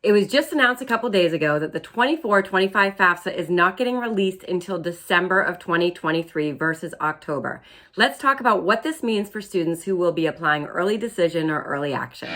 It was just announced a couple days ago that the 24-25 FAFSA is not getting released until December of 2023 versus October. Let's talk about what this means for students who will be applying early decision or early action.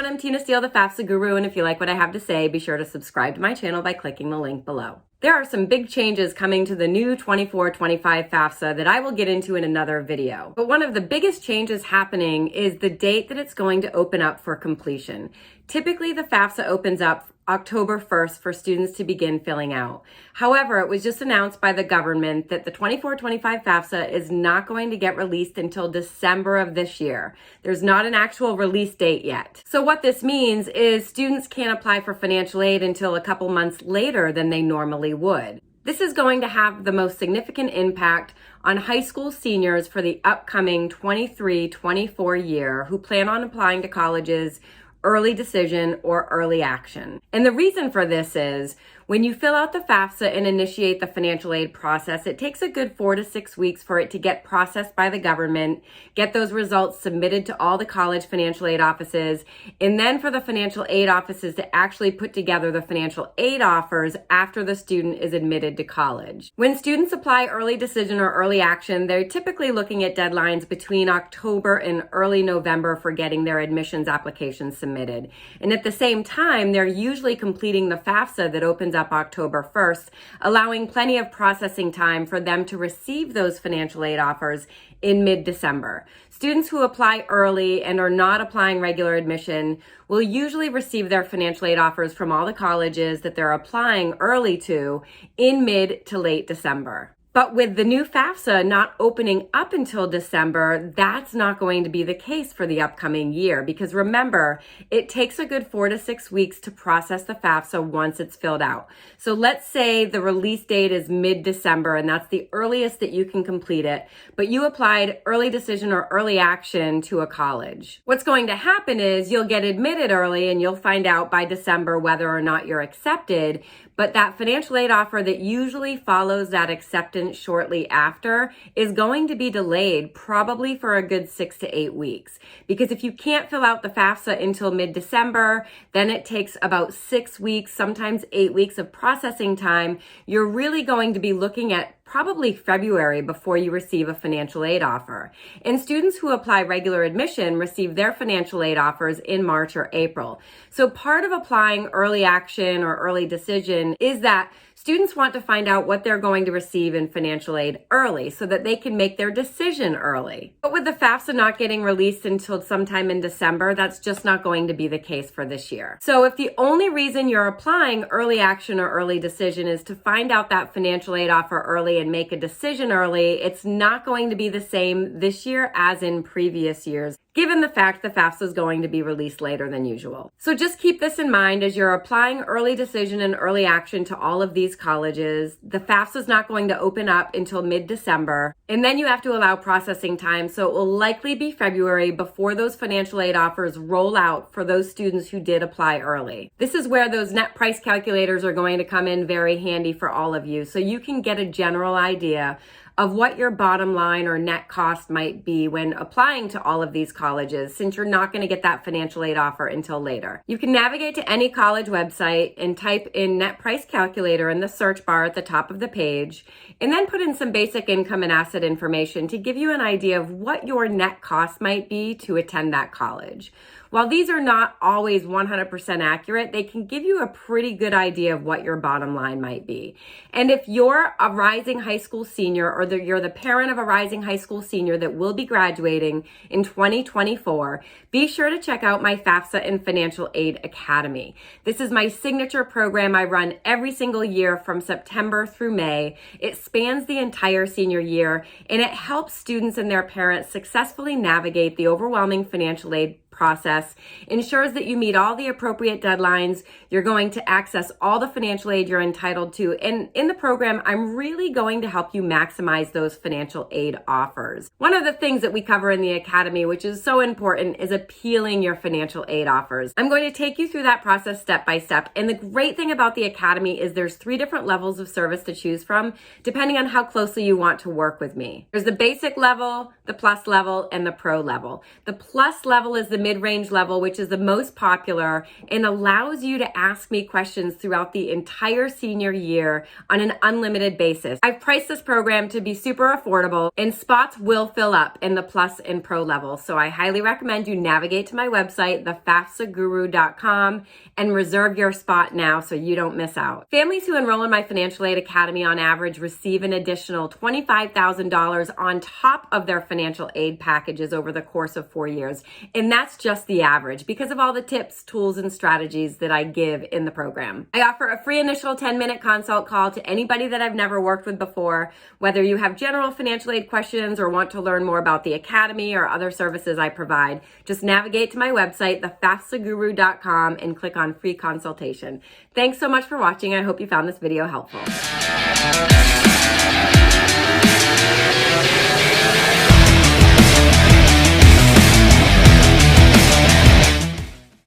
I'm Tina Steele, the FAFSA Guru, and if you like what I have to say, be sure to subscribe to my channel by clicking the link below. There are some big changes coming to the new 24-25 FAFSA that I will get into in another video. But one of the biggest changes happening is the date that it's going to open up for completion. Typically, the FAFSA opens up October 1st for students to begin filling out. However, it was just announced by the government that the 24-25 FAFSA is not going to get released until December of this year. There's not an actual release date yet. So what this means is students can't apply for financial aid until a couple months later than they normally would. This is going to have the most significant impact on high school seniors for the upcoming 23-24 year who plan on applying to colleges, early decision, or early action. And the reason for this is when you fill out the FAFSA and initiate the financial aid process, it takes a good 4 to 6 weeks for it to get processed by the government, get those results submitted to all the college financial aid offices, and then for the financial aid offices to actually put together the financial aid offers after the student is admitted to college. When students apply early decision or early action, they're typically looking at deadlines between October and early November for getting their admissions applications submitted. And at the same time, they're usually completing the FAFSA that opens up October 1st, allowing plenty of processing time for them to receive those financial aid offers in mid-December. Students who apply early and are not applying regular admission will usually receive their financial aid offers from all the colleges that they're applying early to in mid to late December. But with the new FAFSA not opening up until December, that's not going to be the case for the upcoming year because remember, it takes a good 4 to 6 weeks to process the FAFSA once it's filled out. So let's say the release date is mid-December and that's the earliest that you can complete it, but you applied early decision or early action to a college. What's going to happen is you'll get admitted early and you'll find out by December whether or not you're accepted, but that financial aid offer that usually follows that acceptance shortly after is going to be delayed probably for a good 6 to 8 weeks. Because if you can't fill out the FAFSA until mid-December, then it takes about 6 weeks, sometimes 8 weeks of processing time. You're really going to be looking at probably February before you receive a financial aid offer. And students who apply regular admission receive their financial aid offers in March or April. So part of applying early action or early decision is that students want to find out what they're going to receive in financial aid early so that they can make their decision early. But with the FAFSA not getting released until sometime in December, that's just not going to be the case for this year. So if the only reason you're applying early action or early decision is to find out that financial aid offer early and make a decision early, it's not going to be the same this year as in previous years, given the fact the FAFSA is going to be released later than usual. So just keep this in mind as you're applying early decision and early action to all of these colleges. The FAFSA is not going to open up until mid-December, and then you have to allow processing time, so it will likely be February before those financial aid offers roll out for those students who did apply early. This is where those net price calculators are going to come in very handy for all of you, so you can get a general idea of what your bottom line or net cost might be when applying to all of these colleges, since you're not going to get that financial aid offer until later. You can navigate to any college website and type in net price calculator in the search bar at the top of the page, and then put in some basic income and asset information to give you an idea of what your net cost might be to attend that college. While these are not always 100% accurate, they can give you a pretty good idea of what your bottom line might be. And if you're a rising high school senior or you're the parent of a rising high school senior that will be graduating in 2024, be sure to check out my FAFSA and Financial Aid Academy. This is my signature program I run every single year from September through May. It spans the entire senior year and it helps students and their parents successfully navigate the overwhelming financial aid process, ensures that you meet all the appropriate deadlines, you're going to access all the financial aid you're entitled to, and in the program, I'm really going to help you maximize those financial aid offers. One of the things that we cover in the Academy, which is so important, is appealing your financial aid offers. I'm going to take you through that process step by step, and the great thing about the Academy is there's 3 different levels of service to choose from, depending on how closely you want to work with me. There's the basic level, the plus level, and the pro level. The plus level is the mid-range level, which is the most popular and allows you to ask me questions throughout the entire senior year on an unlimited basis. I've priced this program to be super affordable, and spots will fill up in the plus and pro level. So I highly recommend you navigate to my website, thefafsaguru.com, and reserve your spot now so you don't miss out. Families who enroll in my Financial Aid Academy on average receive an additional $25,000 on top of their financial aid packages over the course of 4 years. And that's just the average because of all the tips, tools, and strategies that I give in the program. I offer a free initial 10-minute consult call to anybody that I've never worked with before, whether you have general financial aid questions or want to learn more about the Academy or other services I provide. Just navigate to my website, thefafsaguru.com, and click on free consultation. Thanks so much for watching. I hope you found this video helpful.